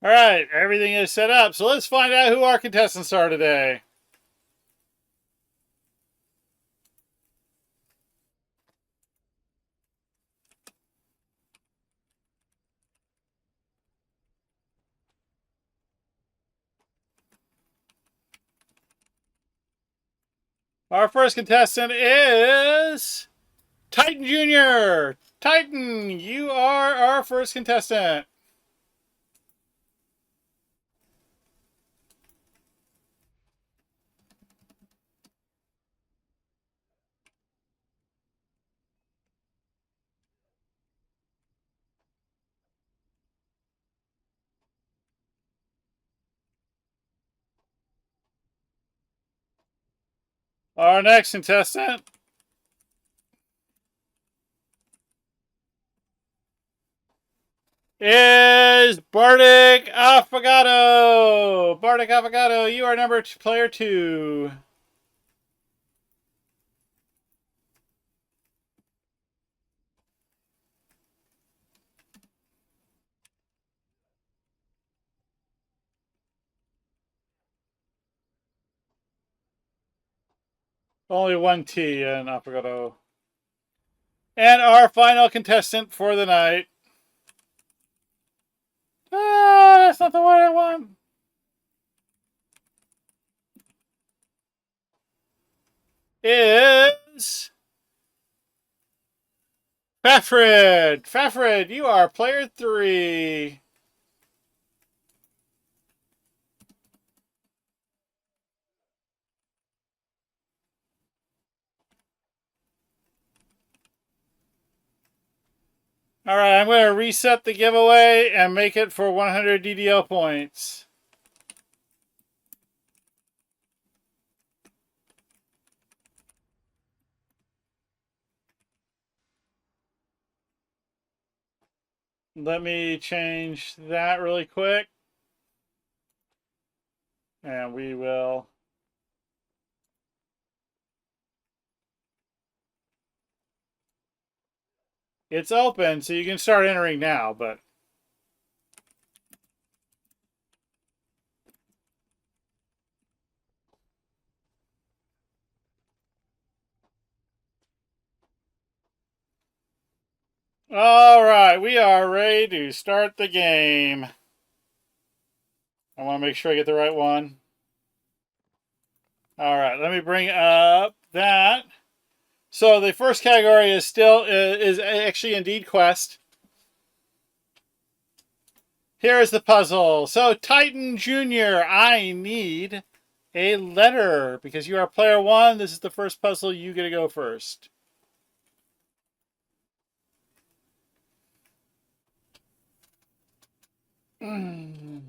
All right, everything is set up. So let's find out who our contestants are today. Our first contestant is Titan Jr. Titan, you are our first contestant. Our next contestant is Bardic Affogato. Bardic Affogato, you are player 2. Only one T in Affogato. And our final contestant for the night. That's not the one I want. Is Fafred. Fafred, you are player 3. All right, I'm going to reset the giveaway and make it for 100 DDO points. Let me change that really quick. And we will. It's open, so you can start entering now, but. All right, we are ready to start the game. I want to make sure I get the right one. All right, let me bring up that. So the first category is still is actually indeed quest. Here is the puzzle. So Titan Jr., I need a letter because you are player 1. This is the first puzzle. You get to go first. Need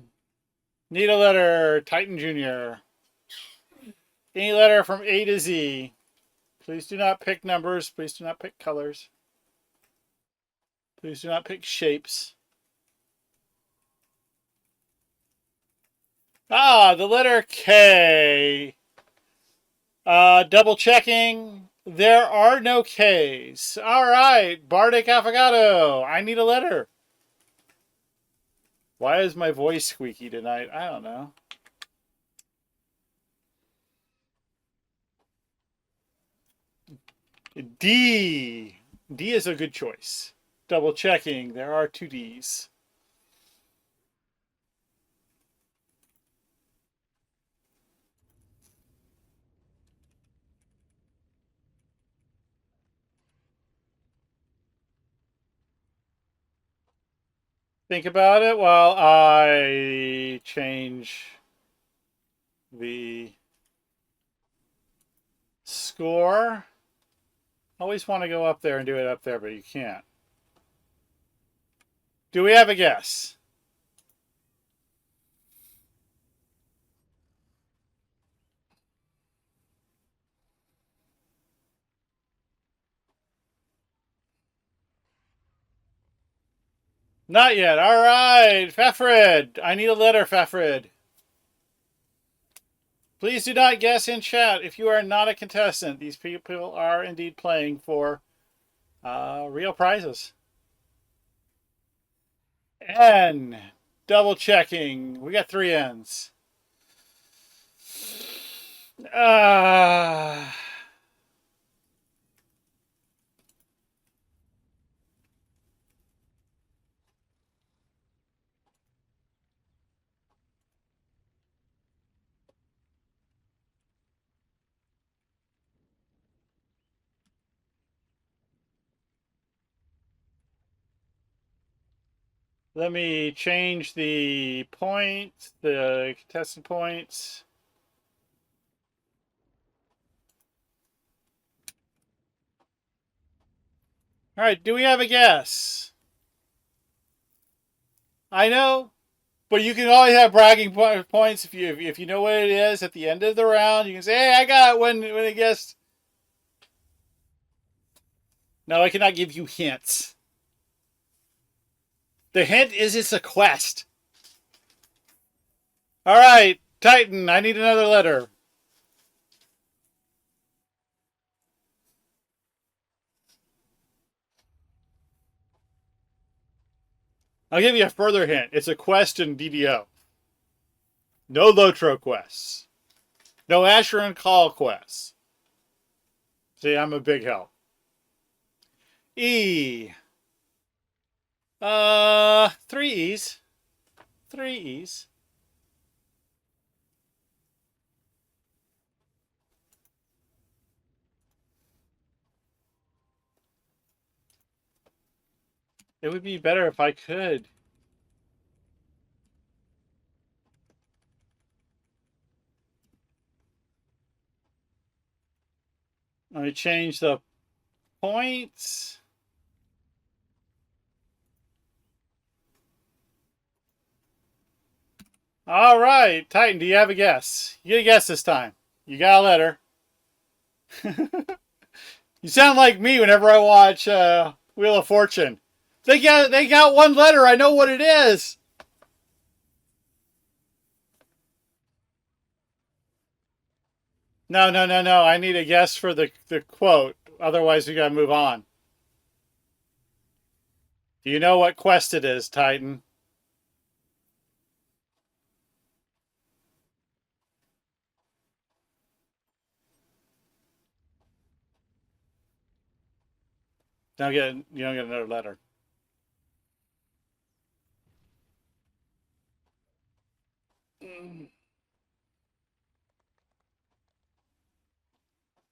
a letter, Titan Jr. Any letter from A to Z. Please do not pick numbers. Please do not pick colors. Please do not pick shapes. The letter K. Double checking. There are no K's. All right, Bardic Affogato. I need a letter. Why is my voice squeaky tonight? I don't know. D. D is a good choice. Double checking. There are 2 D's. Think about it while I change the score. Always want to go up there and do it up there, but you can't. Do we have a guess? Not yet. All right, Fafred. I need a letter, Fafred. Please do not guess in chat if you are not a contestant. These people are indeed playing for real prizes. N. Double checking. We got 3 N's. Let me change the points, the contested points. All right, do we have a guess? I know, but you can always have bragging points if you know what it is at the end of the round. You can say, "Hey, I got it when I guessed." No, I cannot give you hints. The hint is it's a quest. All right, Titan, I need another letter. I'll give you a further hint. It's a quest in DDO. No Lotro quests. No Asher and Call quests. See, I'm a big help. E. 3 E's. 3 E's. It would be better if I could. Let me change the points. All right, Titan, do you have a guess? You get a guess this time. You got a letter. You sound like me whenever I watch Wheel of Fortune. They got 1 letter. I know what it is. No. I need a guess for the quote. Otherwise, we gotta move on. Do you know what quest it is, Titan? You don't get another letter.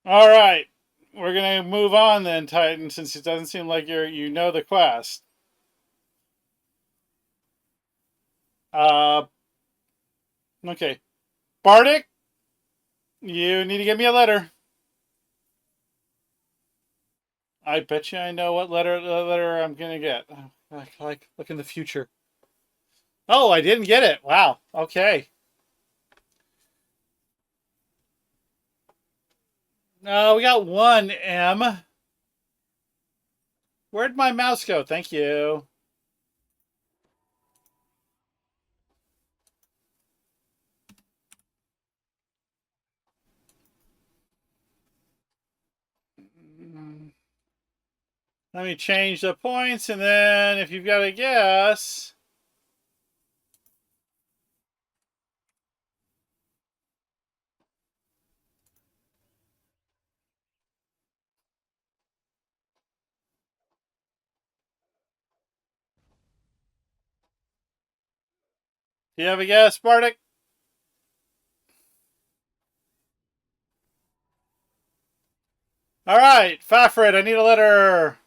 All right, we're gonna move on then, Titan, since it doesn't seem like you know the quest. Okay, Bardic, you need to give me a letter. I bet you I know what letter I'm gonna get. Like look in the future. Oh, I didn't get it. Wow. Okay. No, we got 1 M. Where'd my mouse go? Thank you. Let me change the points, and then if you've got a guess. Do you have a guess, Bardic? All right, Fafred, I need a letter.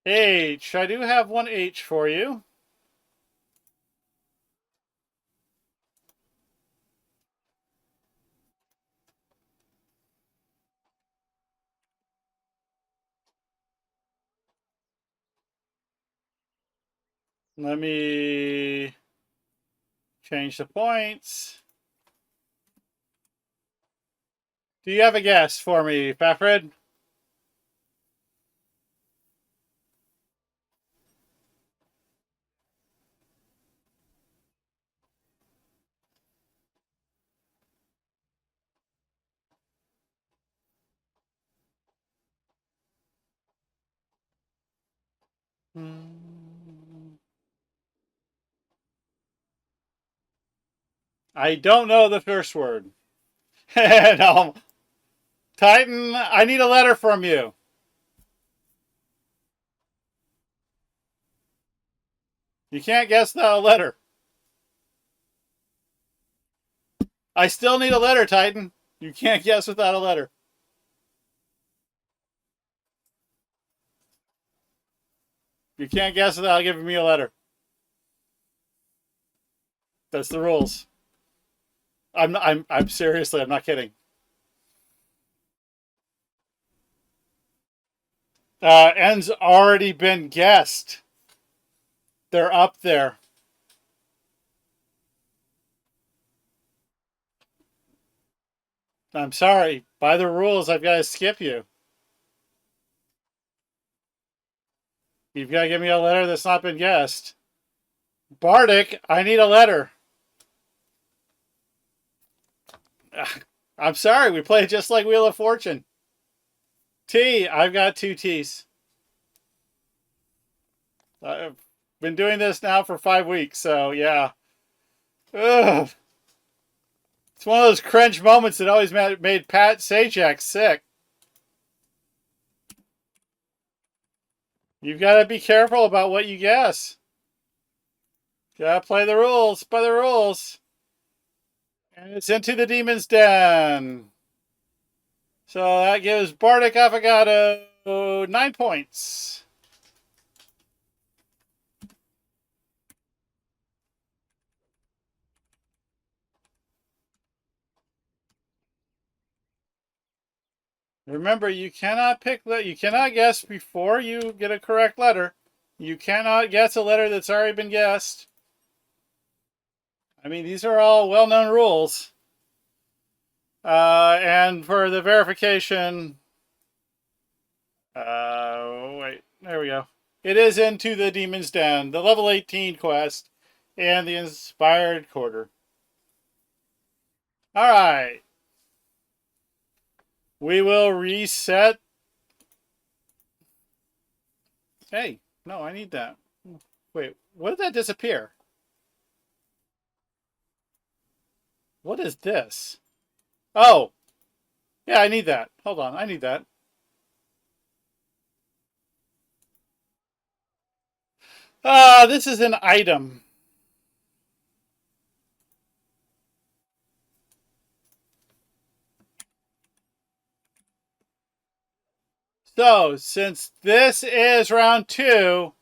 H. I do have 1 H for you. Let me change the points. Do you have a guess for me, Fafred? I don't know the first word. No. Titan, I need a letter from you. You can't guess without a letter. I still need a letter, Titan. You can't guess without a letter. You can't guess without giving me a letter. That's the rules. I'm seriously, I'm not kidding. N's already been guessed. They're up there. I'm sorry. By the rules, I've got to skip you. You've got to give me a letter that's not been guessed. Bardic, I need a letter. I'm sorry. We play just like Wheel of Fortune. T, I've got 2 T's. I've been doing this now for 5 weeks, so yeah. Ugh. It's one of those cringe moments that always made Pat Sajak sick. You've got to be careful about what you guess. Gotta play the rules, by the rules. And it's Into the Demon's Den. So that gives Bardic Affogato 9 points. Remember, you cannot guess before you get a correct letter. You cannot guess a letter that's already been guessed. I mean, these are all well-known rules. And for the verification, wait, there we go. It is Into the Demon's Den, the level 18 quest, and the Inspired Quarter. All right. We will reset. Hey, no, I need that. Wait, what did that disappear? What is this? Oh, yeah, I need that. Hold on, I need that. This is an item. So, since this is round 2,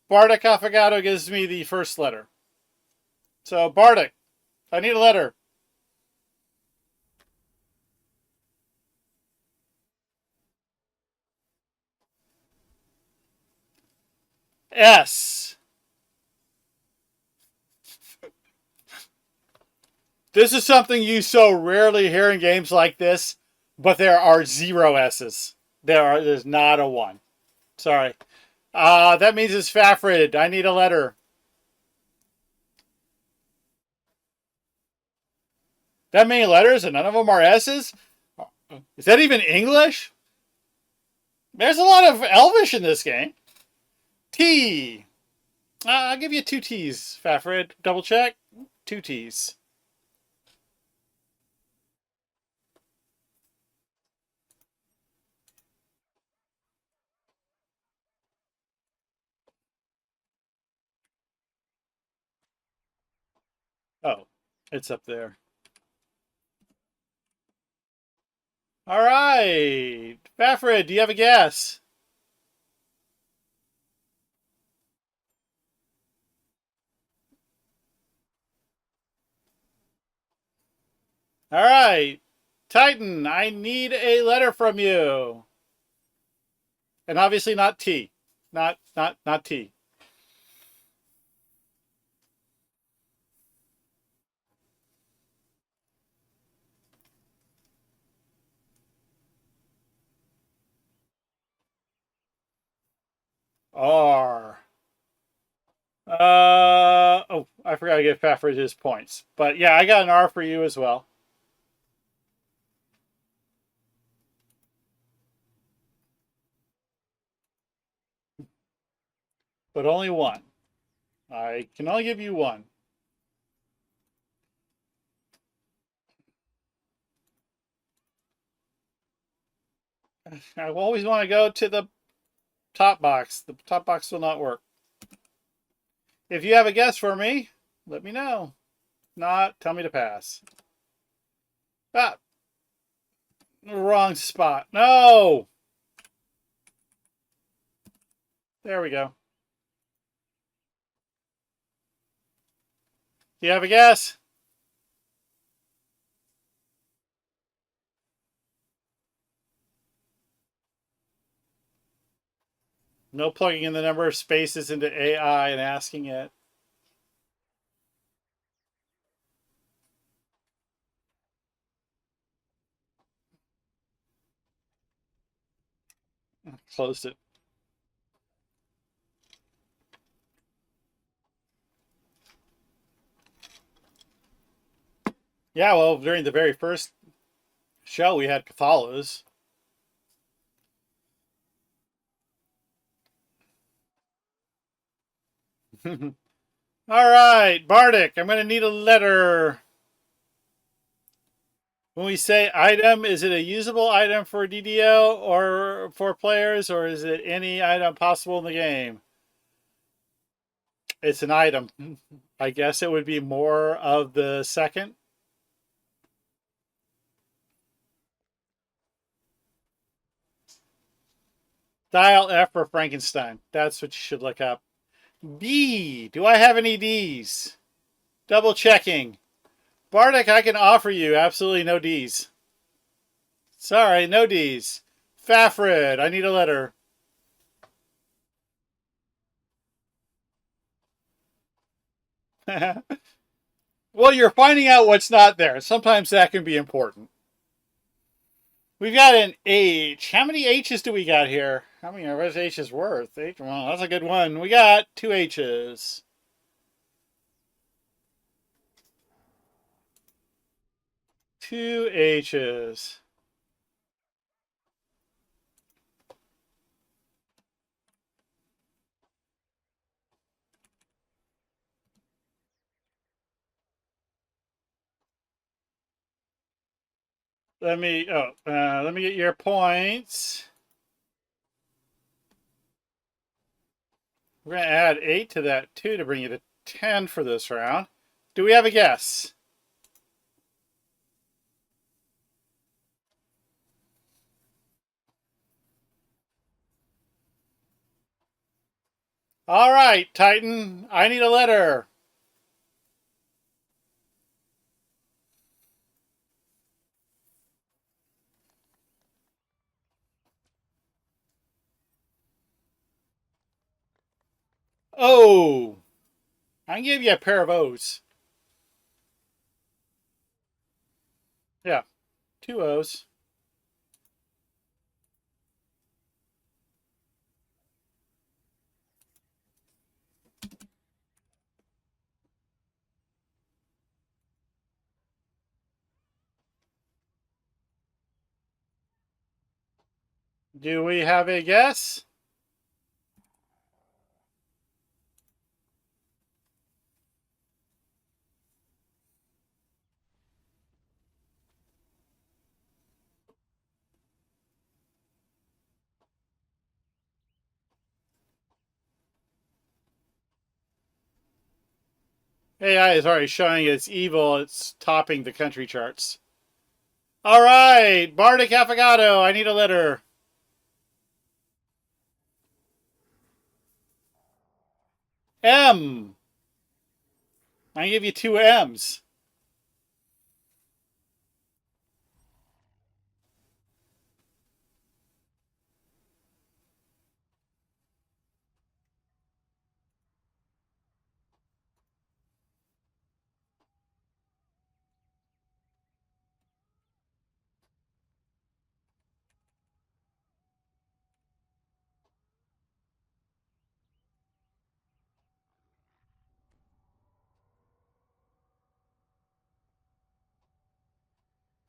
Bardic Affogato gives me the first letter. So, Bardic, I need a letter. S. This is something you so rarely hear in games like this, but there are 0 S's. There's not a 1. Sorry. That means it's Fafrid. I need a letter. That many letters and none of them are S's? Is that even English? There's a lot of Elvish in this game. T. I'll give you 2 T's, Fafrid. Double check. 2 T's. Oh, it's up there. All right. Fafrid, do you have a guess? All right. Titan, I need a letter from you. And obviously not T. Not T. R. Oh, I forgot to give Fafrid his points. But yeah, I got an R for you as well. but only one. I can only give you one. I always want to go to the top box. The top box will not work. If you have a guess for me, let me know. Not, tell me to pass. Ah, wrong spot. No! There we go. Do you have a guess? No plugging in the number of spaces into AI and asking it. Closed it. Yeah, well, during the very first show, we had Cathalos. All right, Bardic, I'm going to need a letter. When we say item, is it a usable item for DDO or for players, or is it any item possible in the game? It's an item. I guess it would be more of the second. Dial F for Frankenstein. That's what you should look up. D. Do I have any Ds? Double checking. Bardic, I can offer you absolutely no Ds. Sorry, no Ds. Fafrid, I need a letter. Well, you're finding out what's not there. Sometimes that can be important. We've got an H. How many H's do we got here? How many are H's worth? H. Well, that's a good one. We got 2 H's. 2 H's. Let me get your points. We're gonna add 8 to that too to bring you to 10 for this round. Do we have a guess? All right, Titan. I need a letter. O. I can give you a pair of O's. Yeah, 2 O's. Do we have a guess? AI is already showing it's evil. It's topping the country charts. All right, Bardic Affogato. I need a letter. M. I give you 2 M's.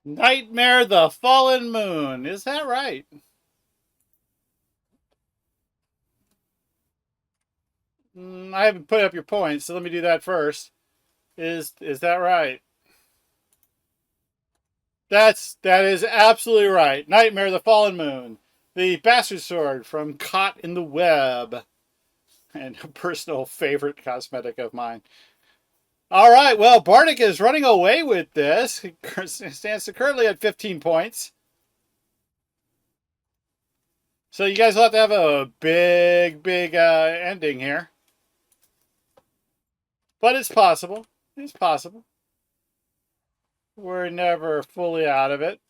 Nightmare the Fallen Moon. Is that right? I haven't put up your points, so let me do that first. Is that right? That is absolutely right. Nightmare of the Fallen Moon, the Bastard Sword from Caught in the Web, and a personal favorite cosmetic of mine. All right, well, Bardic is running away with this. He stands currently at 15 points. So you guys will have to have a big ending here. But it's possible. It's possible. We're never fully out of it.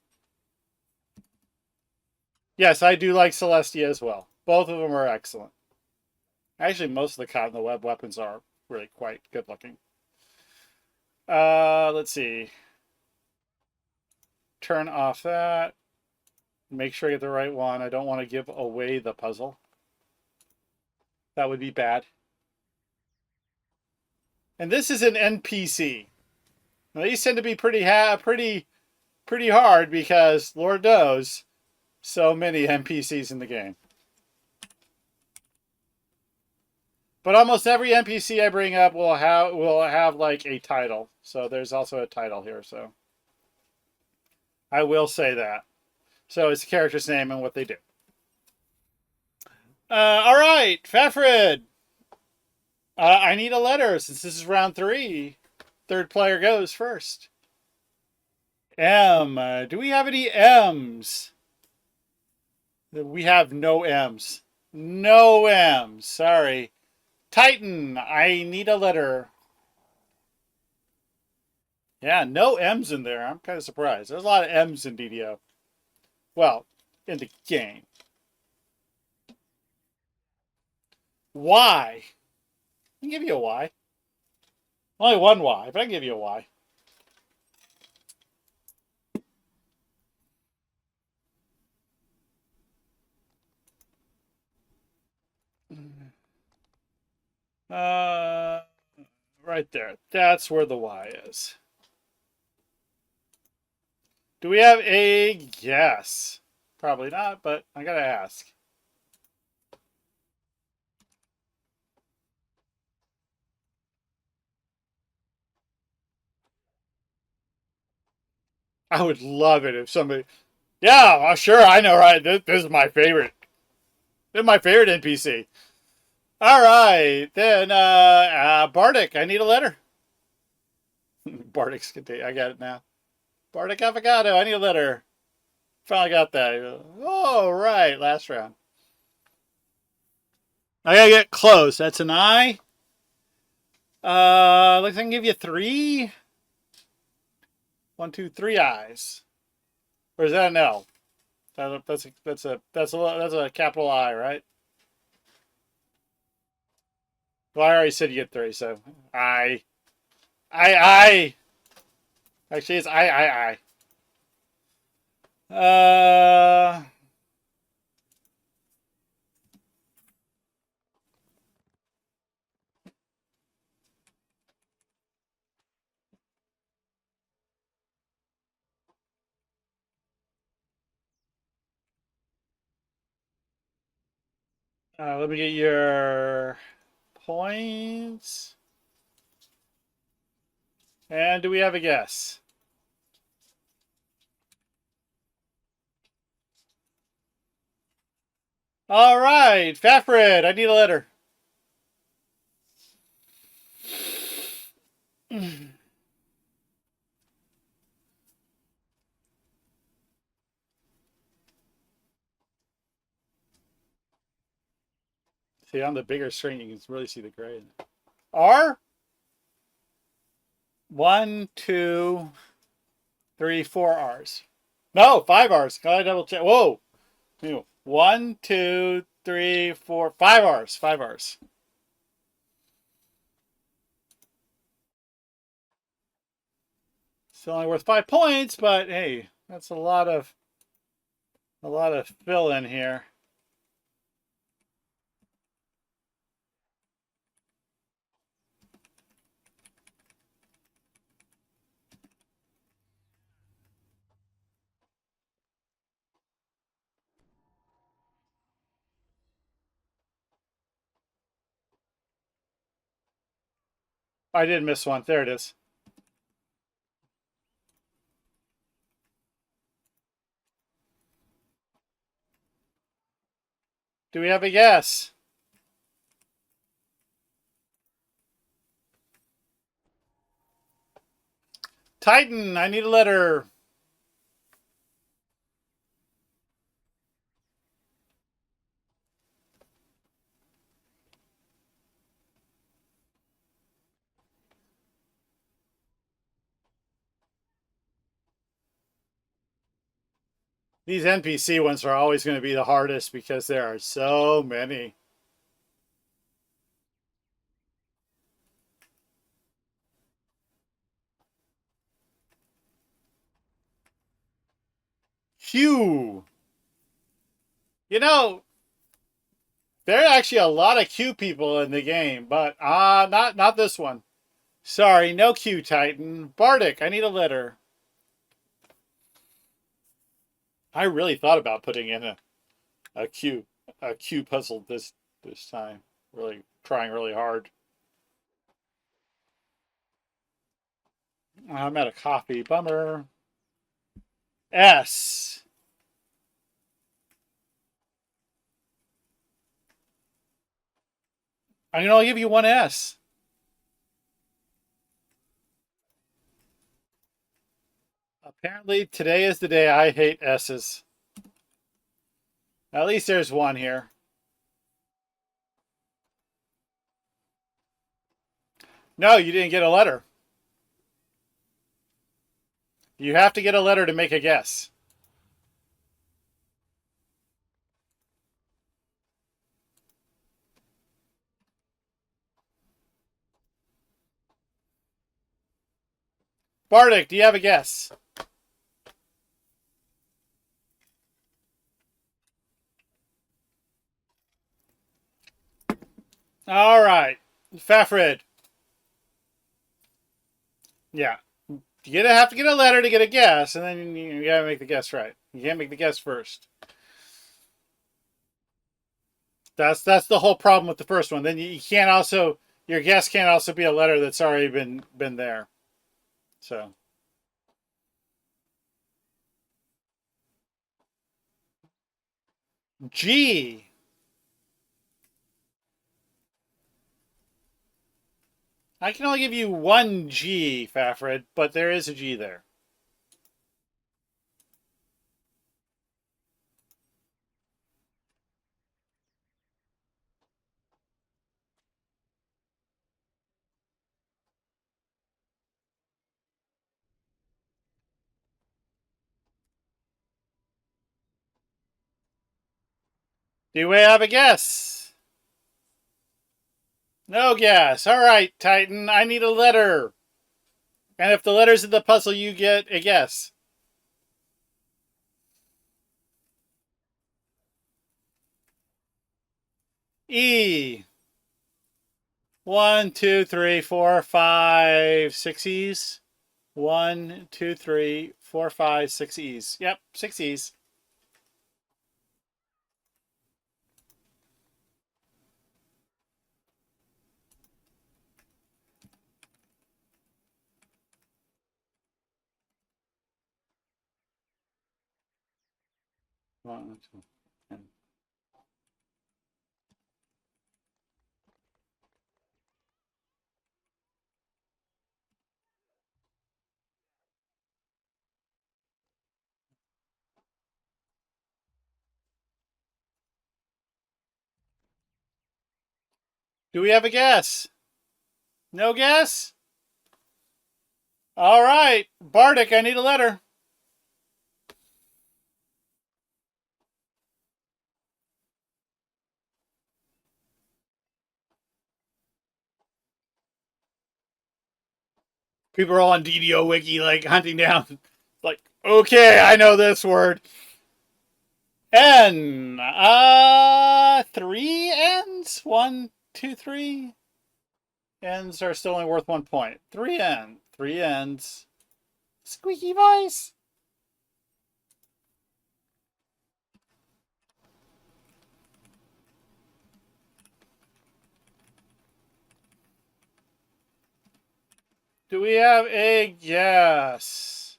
Yes, I do like Celestia as well. Both of them are excellent. Actually, most of the Caught in the Web weapons are really quite good looking. Let's see. Turn off that. Make sure I get the right one. I don't want to give away the puzzle. That would be bad. And this is an NPC. Now, these tend to be pretty hard because Lord knows so many NPCs in the game. But almost every NPC I bring up will have like a title. So there's also a title here. So I will say that. So it's the character's name and what they do. All right, Fafrid. I need a letter since this is round 3. Third player goes first. M. Do we have any M's? We have no M's. No M's. Sorry. Titan. I need a letter. Yeah, no M's in there. I'm kind of surprised. There's a lot of M's in DDO. Well, in the game. Y. I can give you a Y. Only one Y, but I can give you a Y. Right there. That's where the Y is. Do we have a guess? Probably not, but I gotta ask. I would love it if somebody. Yeah, well, sure, I know, right? This is my favorite. This is my favorite NPC. All right, then, Bardic, I need a letter. Bardic's contain. I got it now. Bardic Avocado, I need a letter. Finally got that. Oh, right, last round. I gotta get close. That's an I. Looks like I can give you 3. 1, 2, 3 eyes. Or is that an L? That's a capital I, right? Well, I already said you get 3, so I. Actually, it's I. Let me get your points. And do we have a guess? All right, Fafred, I need a letter. See, on the bigger screen, you can really see the gray. R? 1, 2, 3, 4 R's. No, 5 R's. Can I double check? Whoa. 1, 2, 3, 4, 5 R's. 5 R's. Still only worth 5 points, but hey, that's a lot of fill in here. I did miss one. There it is. Do we have a guess? Titan, I need a letter. These NPC ones are always going to be the hardest because there are so many. Q. You know, there are actually a lot of Q people in the game, but not this one. Sorry, no Q Titan. Bardic, I need a letter. I really thought about putting in a Q puzzle this time. Really trying really hard. I'm out of coffee. Bummer. S. I'm gonna give you one S. Apparently, today is the day I hate S's. At least there's one here. No, you didn't get a letter. You have to get a letter to make a guess. Bardic, do you have a guess? All right. Fafrid. Yeah. You have to get a letter to get a guess, and then you gotta make the guess right. You can't make the guess first. That's the whole problem with the first one. Then you can't also your guess can't also be a letter that's already been there. So G. I can only give you one G, Fafrid, but there is a G there. Do we have a guess? No guess. All right, Titan. I need a letter. And if the letter's in the puzzle, you get a guess. E. 1, 2, 3, 4, 5, 6 E's. 1, 2, 3, 4, 5, 6 E's. Yep, 6 E's. Do we have a guess? No guess? All right. Bardic, I need a letter. People are all on DDO Wiki, like, hunting down. Like, okay, I know this word. N. 3 N's? 1, 2, 3. N's are still only worth 1 point. 3 N. 3 N's. Squeaky voice. Do we have a guess?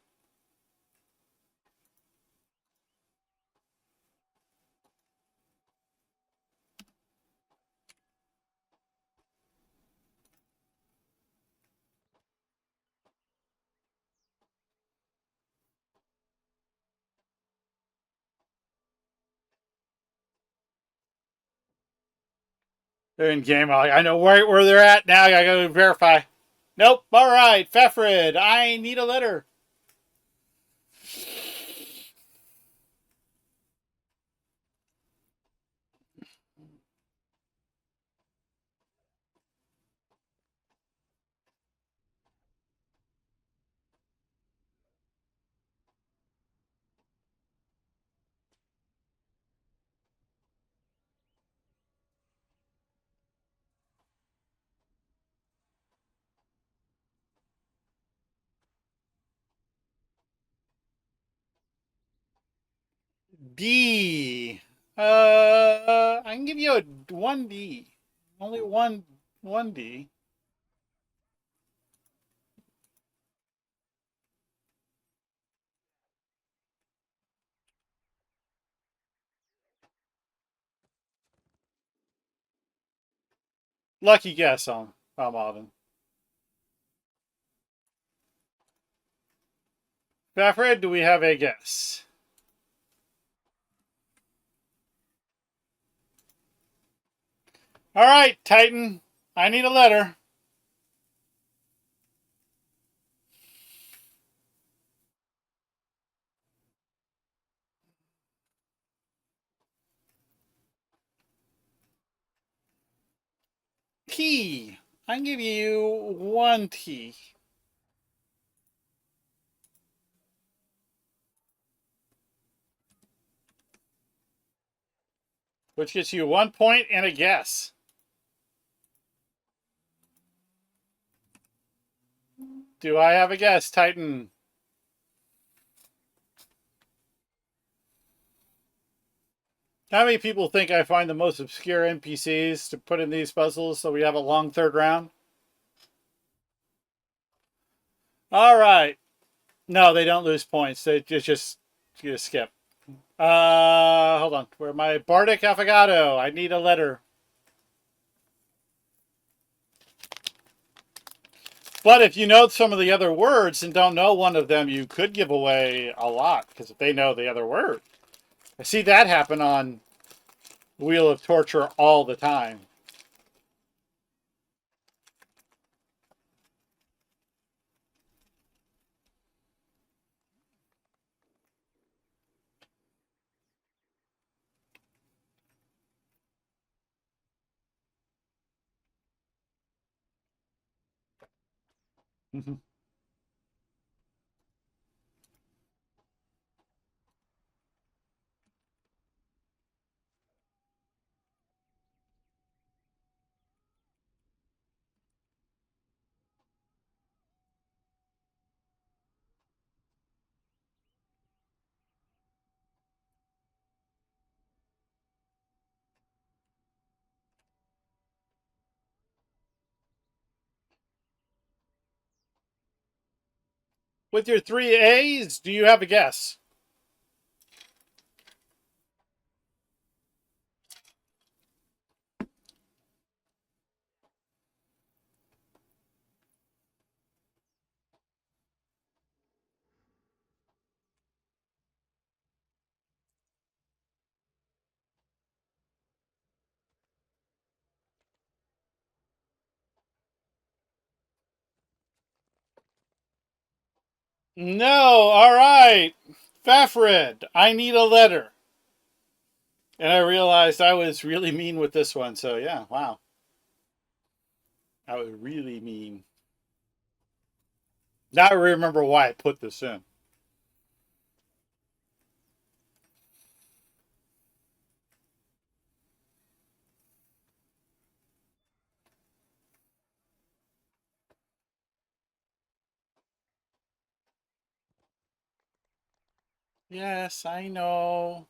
They're in game. I know where they're at now. I gotta go verify. Nope. All right, Fefrid. I need a letter. D. I can give you a 1D. Only one D. Lucky guess on Alden. Fefrid, do we have a guess? All right, Titan. I need a letter. T. I can give you one T. Which gets you 1 point and a guess. Do I have a guess, Titan? How many people think I find the most obscure NPCs to put in these puzzles so we have a long third round? All right. No, they don't lose points. They just skip. Hold on. Where my Bardic Affogato? I need a letter. But if you know some of the other words and don't know one of them, you could give away a lot because if they know the other word. I see that happen on Wheel of Torture all the time. With your 3 A's, do you have a guess? No. All right. Fafrid, I need a letter. And I realized I was really mean with this one. So, yeah, wow. I was really mean. Now I remember why I put this in. Yes, I know.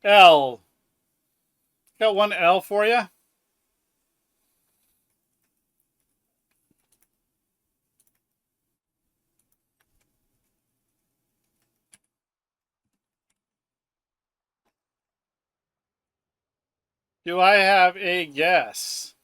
L. Got one L for you. Do I have a guess?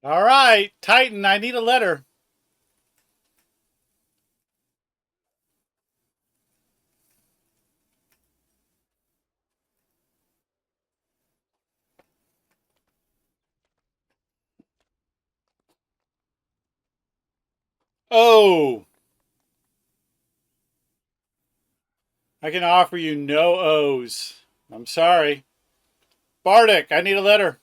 All right, Titan, I need a letter. O. I can offer you no O's. I'm sorry. Bardic, I need a letter.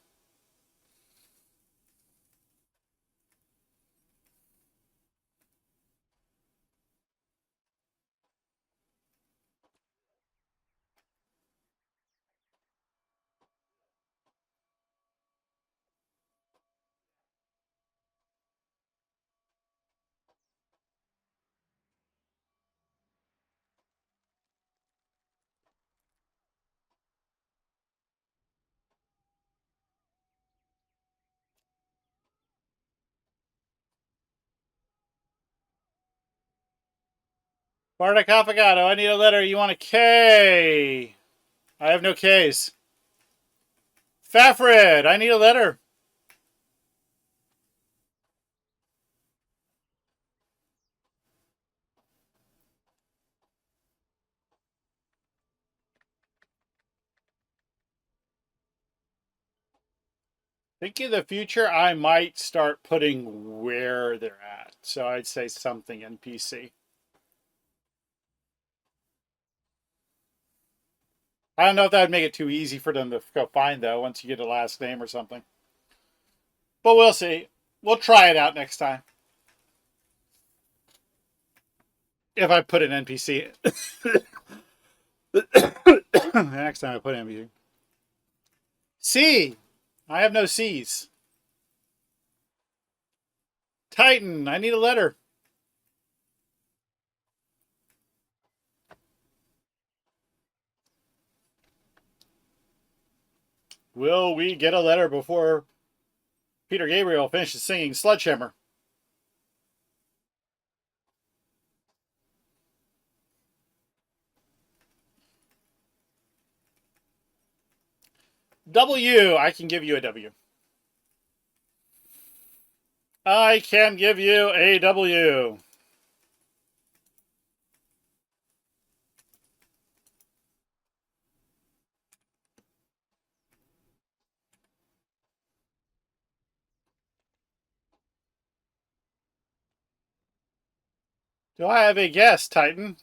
Bardic Affogato, I need a letter. You want a K? I have no K's. Fafred, I need a letter. Thinking of the future, I might start putting where they're at. So I'd say something NPC. I don't know if that would make it too easy for them to go find, though, once you get a last name or something. But we'll see. We'll try it out next time. If I put an NPC. Next time I put an NPC. C. I have no C's. Titan, I need a letter. Will we get a letter before Peter Gabriel finishes singing Sledgehammer? W. I can give you a W. I can give you a W. Do I have a guess, Titan?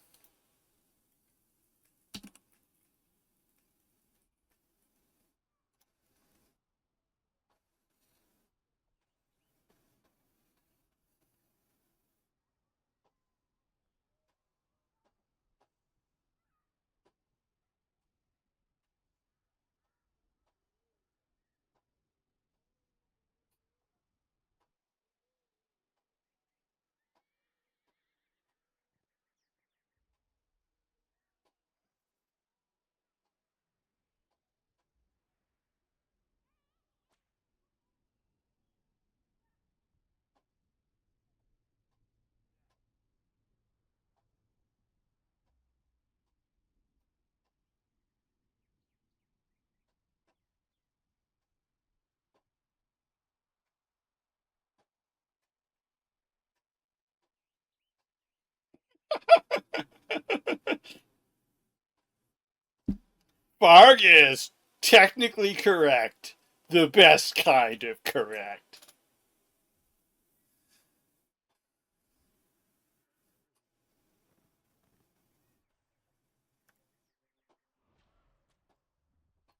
Barg is technically correct. The best kind of correct.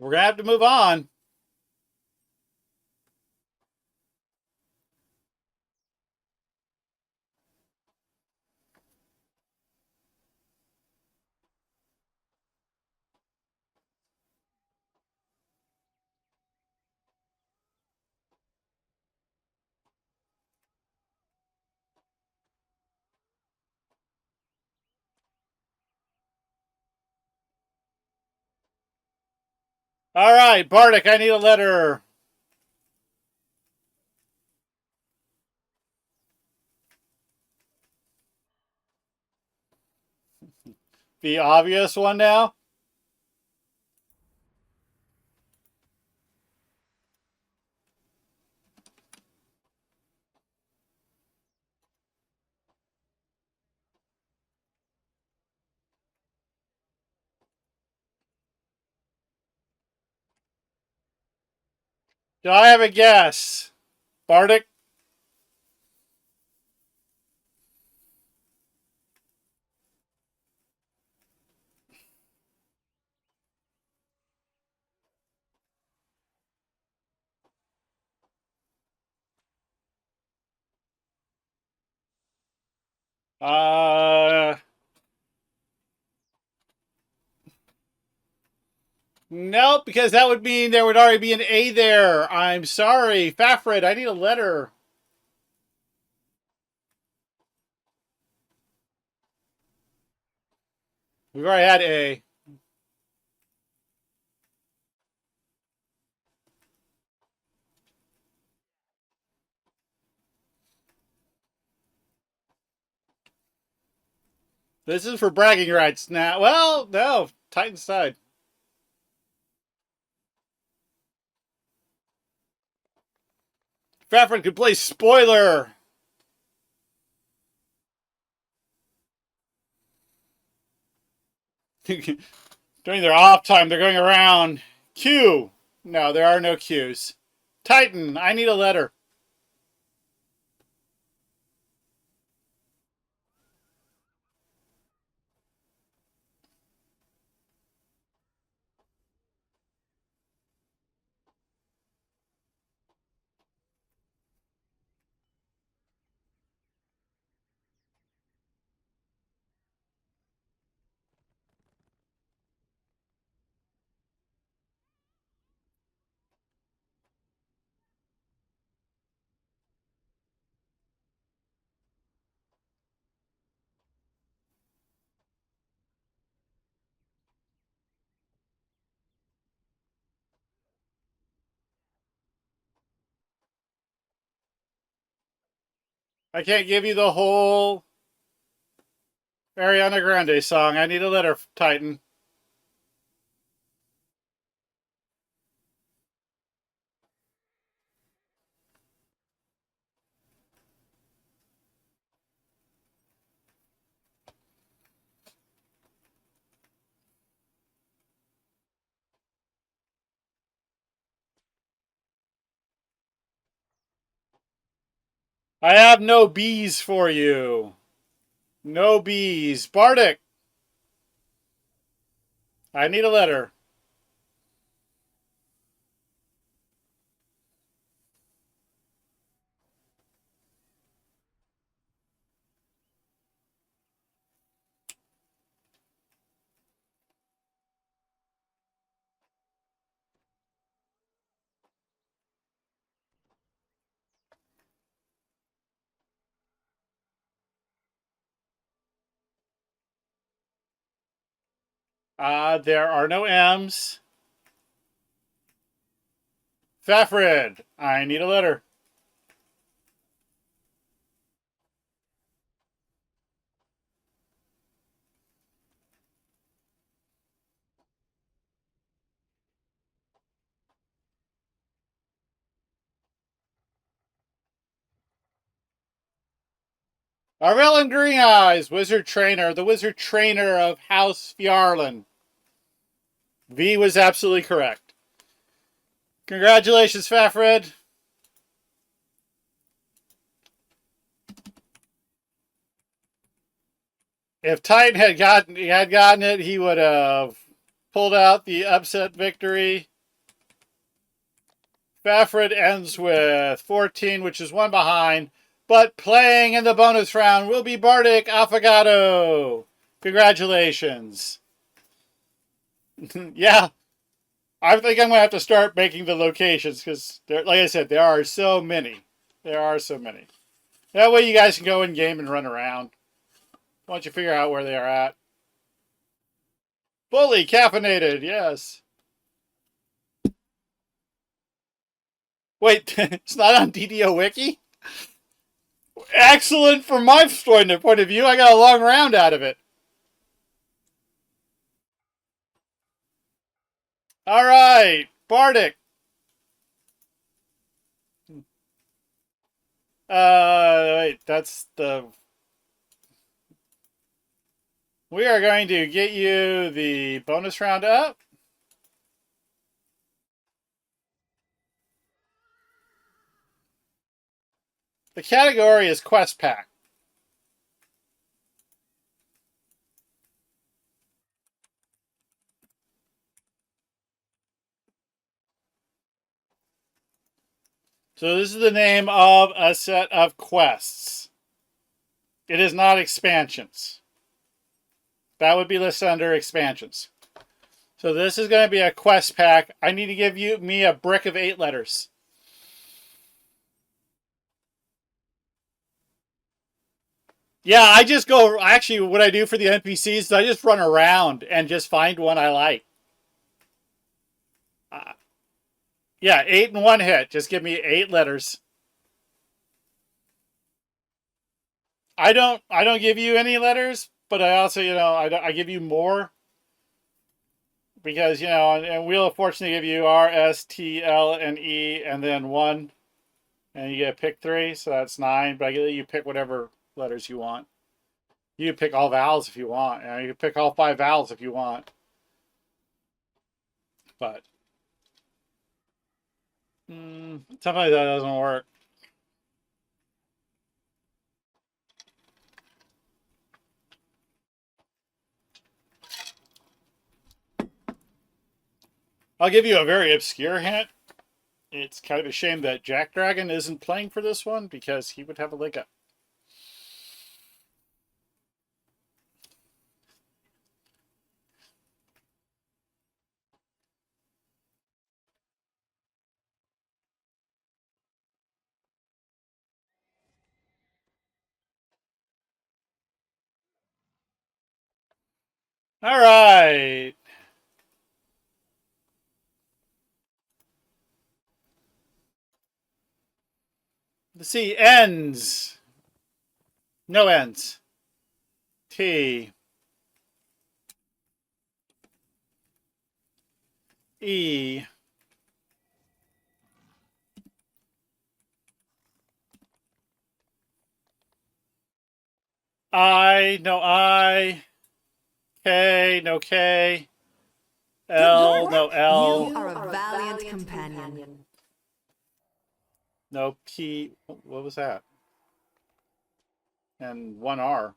We're going to have to move on. All right, Bardic, I need a letter. The obvious one now. Do I have a guess? Bardic? Nope, because that would mean there would already be an A there. I'm sorry. Fafred, I need a letter. We've already had A. This is for bragging rights now. Well, no. Titan's side. Fafred could play spoiler. During their off time, they're going around. Q. No, there are no Qs. Titan, I need a letter. I can't give you the whole Ariana Grande song. I need a letter, Titan. I have no B's for you. No B's. Bardic, I need a letter. There are no M's. Fafred, I need a letter. Arvellin Green Eyes, Wizard Trainer, the Wizard Trainer of House Fjarlin. V was absolutely correct. Congratulations, Fafred. If Titan had gotten it, he would have pulled out the upset victory. Baffert ends with 14, which is one behind. But playing in the bonus round will be Bardic Affogato. Congratulations. Yeah, I think I'm going to have to start making the locations because, like I said, there are so many. There are so many. That way you guys can go in game and run around. Once you figure out where they are at. Fully caffeinated, yes. Wait, it's not on DDO Wiki? Excellent from my point of view. I got a long round out of it. All right, Bardic. Wait, that's the... We are going to get you the bonus round up. The category is Quest Pack. So this is the name of a set of quests. It is not expansions. That would be listed under expansions. So this is going to be a quest pack. I need to give me a brick of 8 letters. Yeah, I just go... Actually, what I do for the NPCs is I just run around and just find one I like. Yeah, 8 in one hit. Just give me 8 letters. I don't give you any letters, but I also, I give you more because, and Wheel of Fortune give you R, S, T, L, and E, and then 1, and you get to pick 3, so that's 9. But I get you pick whatever letters you want. You can pick all vowels if you want, and you can pick all 5 vowels if you want. But sometimes that doesn't work. I'll give you a very obscure hint. It's kind of a shame that Jack Dragon isn't playing for this one because he would have a leg up. All right. Let's see. Ends. No ends. T. E. I. No I. K. No K. L. No L. You are a valiant companion. No P. What was that? And 1 R.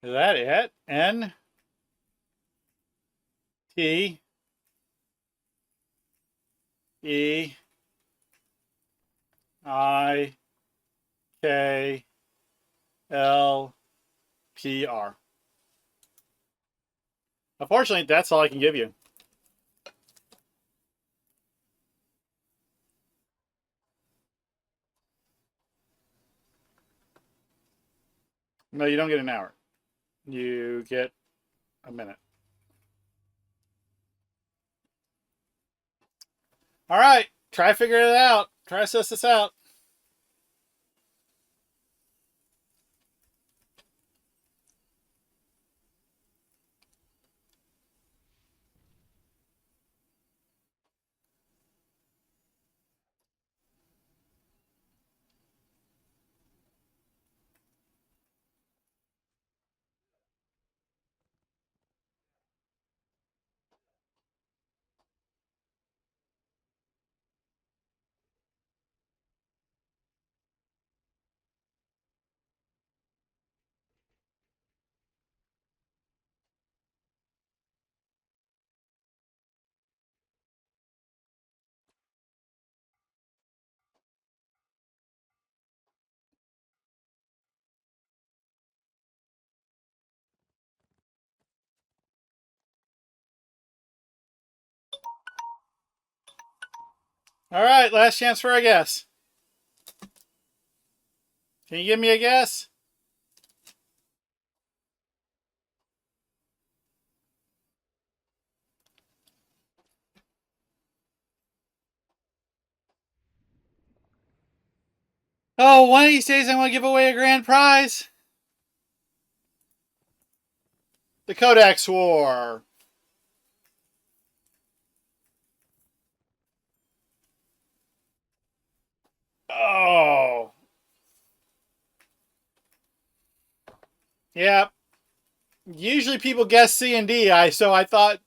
Is that it? N. T. E. I. K. L. P. R. Unfortunately, that's all I can give you. No, you don't get an hour. You get a minute. All right. Try figuring it out. Try to suss this out. All right, last chance for a guess. Can you give me a guess? Oh, one of these days I'm going to give away a grand prize. The Codex War. Oh. Yeah. Usually people guess C and D, so I thought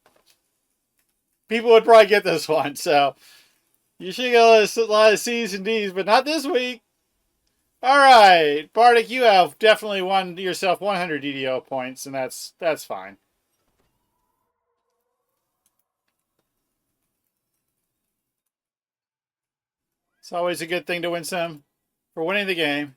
people would probably get this one. So you should get a lot of C's and D's, but not this week. All right, Bardic, you have definitely won yourself 100 DDO points, and that's fine. It's always a good thing to win some for winning the game.